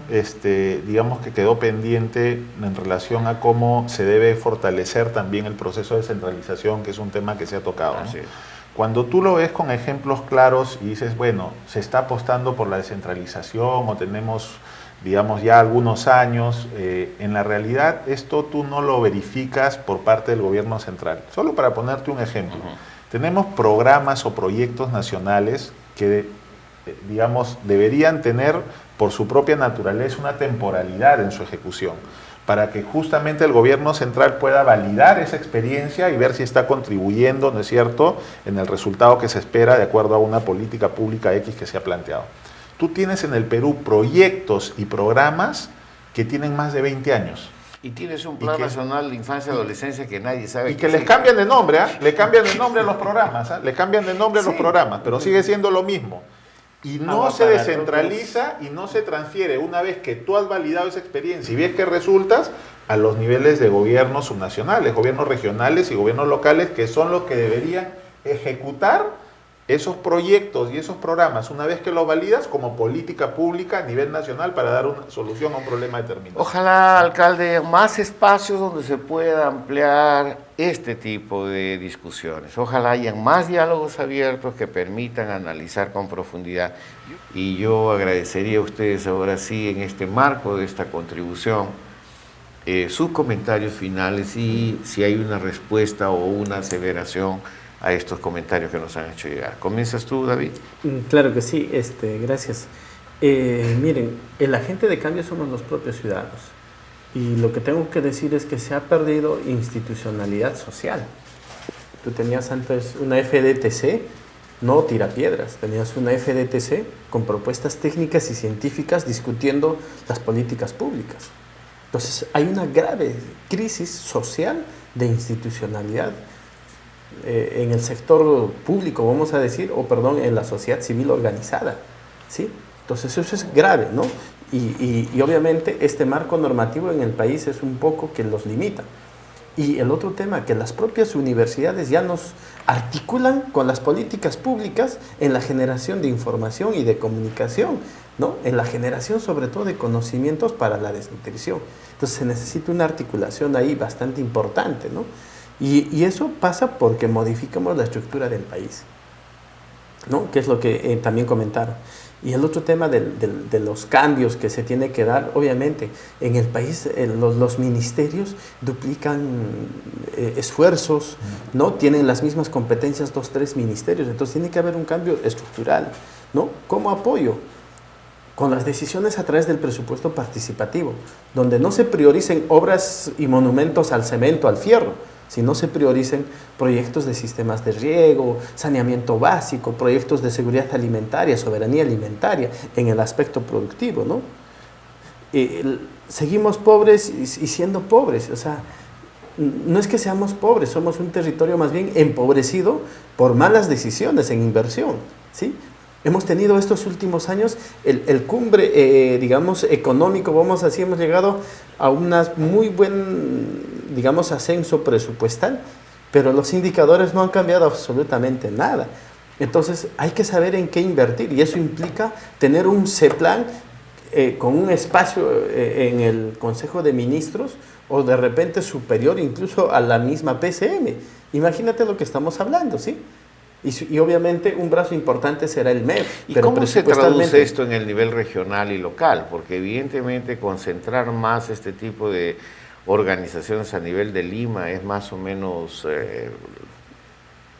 digamos, que quedó pendiente en relación a cómo se debe fortalecer también el proceso de descentralización, que es un tema que se ha tocado, ¿no? Cuando tú lo ves con ejemplos claros y dices, bueno, se está apostando por la descentralización o tenemos, digamos, ya algunos años, en la realidad esto tú no lo verificas por parte del gobierno central. Solo para ponerte un ejemplo, tenemos programas o proyectos nacionales que, digamos, deberían tener por su propia naturaleza una temporalidad en su ejecución. para que justamente el gobierno central pueda validar esa experiencia y ver si está contribuyendo, ¿no es cierto?, en el resultado que se espera de acuerdo a una política pública X que se ha planteado. Tú tienes en el Perú proyectos y programas que tienen más de 20 años. Y tienes un plan nacional de infancia y adolescencia que nadie sabe. Y que les cambian de nombre, le cambian de nombre a los programas, le cambian de nombre a los programas, pero sigue siendo lo mismo. Y no se descentraliza y no se transfiere una vez que tú has validado esa experiencia y ves que resultas a los niveles de gobiernos subnacionales, gobiernos regionales y gobiernos locales, que son los que deberían ejecutar esos proyectos y esos programas una vez que los validas como política pública a nivel nacional para dar una solución a un problema determinado. Ojalá, alcalde, más espacios donde se pueda ampliar este tipo de discusiones. Ojalá hayan más diálogos abiertos que permitan analizar con profundidad. Y yo agradecería a ustedes ahora sí, en este marco de esta contribución, sus comentarios finales y si hay una respuesta o una aseveración a estos comentarios que nos han hecho llegar. ¿Comienzas tú, David? Claro que sí, gracias. Miren, el agente de cambio somos los propios ciudadanos. Y lo que tengo que decir es que se ha perdido institucionalidad social. Tú tenías antes una FDTC, no tirapiedras, tenías una FDTC con propuestas técnicas y científicas discutiendo las políticas públicas. Entonces, hay una grave crisis social de institucionalidad en el sector público, vamos a decir, en la sociedad civil organizada, ¿sí? Entonces eso es grave, ¿no? Y obviamente este marco normativo en el país es un poco que los limita. Y el otro tema, que las propias universidades ya nos articulan con las políticas públicas en la generación de información y de comunicación, ¿no? En la generación sobre todo de conocimientos para la desnutrición. Entonces se necesita una articulación ahí bastante importante, ¿no? Y eso pasa porque modificamos la estructura del país, ¿no? Que es lo que también comentaron. Y el otro tema de los cambios que se tiene que dar, obviamente, en el país los ministerios duplican esfuerzos, ¿no? Tienen las mismas competencias 2, 3 ministerios, entonces tiene que haber un cambio estructural, ¿no? ¿Cómo apoyo? Con las decisiones a través del presupuesto participativo, donde no se prioricen obras y monumentos al cemento, al fierro, si no se prioricen proyectos de sistemas de riego, saneamiento básico, proyectos de seguridad alimentaria, soberanía alimentaria, en el aspecto productivo, ¿no? Seguimos pobres y siendo pobres, o sea, no es que seamos pobres, somos un territorio más bien empobrecido por malas decisiones en inversión, ¿sí? Hemos tenido estos últimos años el cumbre, digamos, económico, vamos así, hemos llegado a un muy buen, digamos, ascenso presupuestal, pero los indicadores no han cambiado absolutamente nada. Entonces hay que saber en qué invertir y eso implica tener un CEPLAN con un espacio en el Consejo de Ministros o de repente superior incluso a la misma PCM. Imagínate lo que estamos hablando, ¿sí? Y obviamente un brazo importante será el MEF. ¿Y cómo se traduce esto en el nivel regional y local? Porque evidentemente concentrar más este tipo de organizaciones a nivel de Lima es más o menos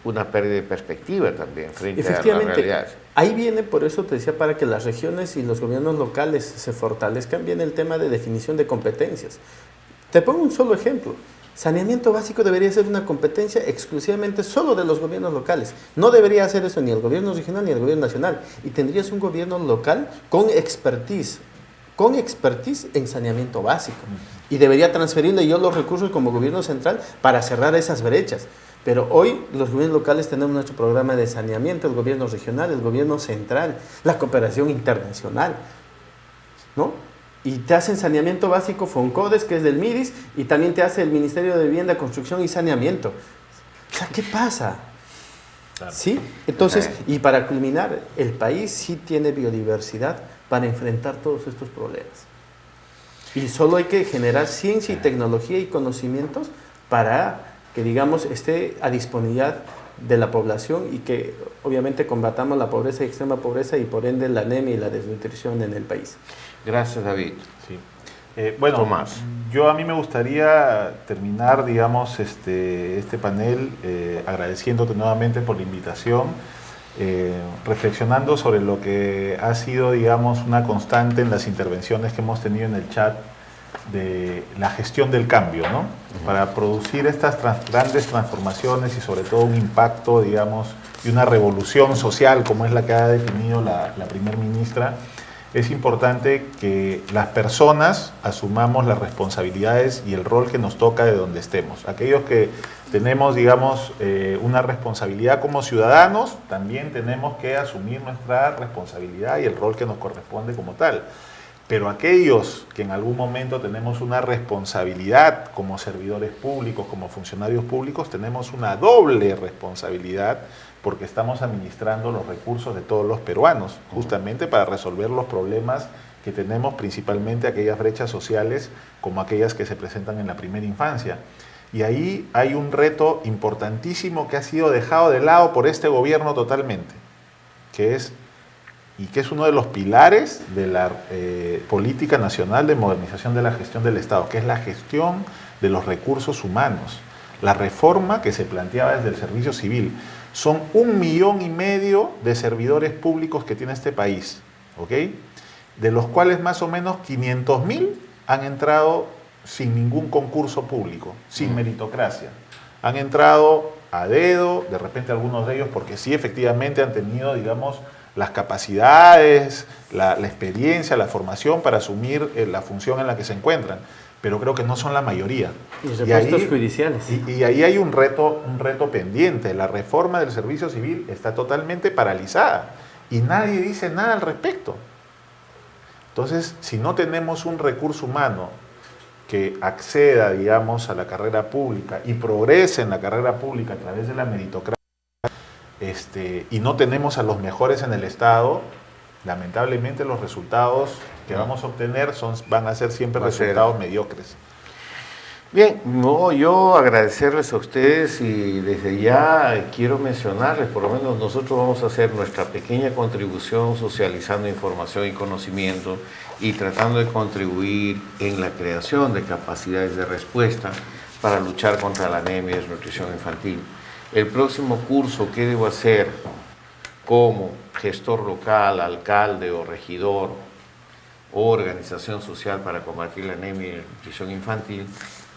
una pérdida de perspectiva también frente a la realidad. Ahí viene, por eso te decía, para que las regiones y los gobiernos locales se fortalezcan bien el tema de definición de competencias. Te pongo un solo ejemplo. Saneamiento básico debería ser una competencia exclusivamente solo de los gobiernos locales. No debería hacer eso ni el gobierno regional ni el gobierno nacional. Y tendrías un gobierno local con expertise en saneamiento básico. Y debería transferirle yo los recursos como gobierno central para cerrar esas brechas. Pero hoy los gobiernos locales tenemos nuestro programa de saneamiento, el gobierno regional, el gobierno central, la cooperación internacional, ¿no? Y te hacen saneamiento básico FONCODES, que es del MIDIS, y también te hace el Ministerio de Vivienda, Construcción y Saneamiento. O sea, ¿qué pasa? Claro. ¿Sí? Entonces, y para culminar, el país sí tiene biodiversidad para enfrentar todos estos problemas. Y solo hay que generar ciencia y tecnología y conocimientos para que, digamos, esté a disponibilidad de la población y que obviamente combatamos la pobreza y extrema pobreza y por ende la anemia y la desnutrición en el país. Gracias, David. Sí. Bueno, Tomás, a mí me gustaría terminar, digamos, este panel agradeciéndote nuevamente por la invitación, reflexionando sobre lo que ha sido, digamos, una constante en las intervenciones que hemos tenido en el chat de la gestión del cambio, ¿no? Para producir estas grandes transformaciones y sobre todo un impacto, digamos, y una revolución social como es la que ha definido la primer ministra, es importante que las personas asumamos las responsabilidades y el rol que nos toca de donde estemos. Aquellos que tenemos, digamos, una responsabilidad como ciudadanos, también tenemos que asumir nuestra responsabilidad y el rol que nos corresponde como tal. Pero aquellos que en algún momento tenemos una responsabilidad como servidores públicos, como funcionarios públicos, tenemos una doble responsabilidad porque estamos administrando los recursos de todos los peruanos, justamente para resolver los problemas que tenemos, principalmente aquellas brechas sociales como aquellas que se presentan en la primera infancia. Y ahí hay un reto importantísimo que ha sido dejado de lado por este gobierno totalmente, que es uno de los pilares de la política nacional de modernización de la gestión del Estado, que es la gestión de los recursos humanos. La reforma que se planteaba desde el servicio civil. Son 1,5 millones de servidores públicos que tiene este país, ¿ok? De los cuales más o menos 500.000 han entrado sin ningún concurso público, sin meritocracia. Han entrado a dedo, de repente algunos de ellos, porque sí efectivamente han tenido, digamos, las capacidades, la experiencia, la formación para asumir la función en la que se encuentran, pero creo que no son la mayoría. Y repuestos judiciales. Y ahí hay un reto pendiente. La reforma del servicio civil está totalmente paralizada y nadie dice nada al respecto. Entonces, si no tenemos un recurso humano que acceda, digamos, a la carrera pública y progrese en la carrera pública a través de la meritocracia, y no tenemos a los mejores en el Estado, lamentablemente los resultados que vamos a obtener van a ser siempre resultados mediocres. Bien, yo agradecerles a ustedes y desde ya quiero mencionarles, por lo menos nosotros vamos a hacer nuestra pequeña contribución socializando información y conocimiento y tratando de contribuir en la creación de capacidades de respuesta para luchar contra la anemia y desnutrición infantil. El próximo curso, ¿qué debo hacer como gestor local, alcalde o regidor o organización social para combatir la anemia y la desnutrición infantil?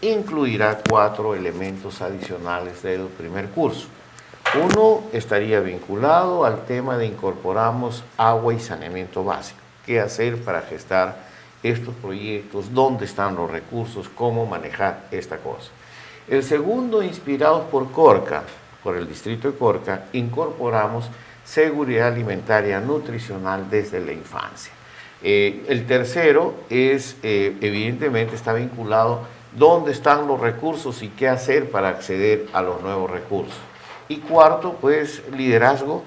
Incluirá 4 elementos adicionales del primer curso. Uno estaría vinculado al tema de incorporamos agua y saneamiento básico. ¿Qué hacer para gestar estos proyectos? ¿Dónde están los recursos? ¿Cómo manejar esta cosa? El segundo, inspirados por Corca, por el distrito de Corca, incorporamos seguridad alimentaria nutricional desde la infancia. El tercero es, evidentemente, está vinculado dónde están los recursos y qué hacer para acceder a los nuevos recursos. Y cuarto, pues, liderazgo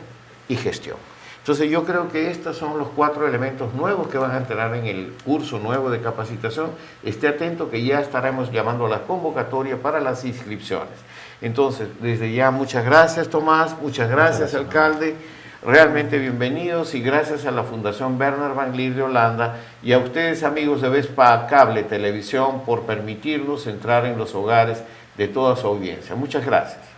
y gestión. Entonces yo creo que estos son los 4 elementos nuevos que van a entrar en el curso nuevo de capacitación. Esté atento que ya estaremos llamando a la convocatoria para las inscripciones. Entonces, desde ya, muchas gracias, Tomás, muchas gracias, alcalde. Realmente bienvenidos y gracias a la Fundación Werner van Leer de Holanda y a ustedes, amigos de Vespa Cable Televisión, por permitirnos entrar en los hogares de toda su audiencia. Muchas gracias.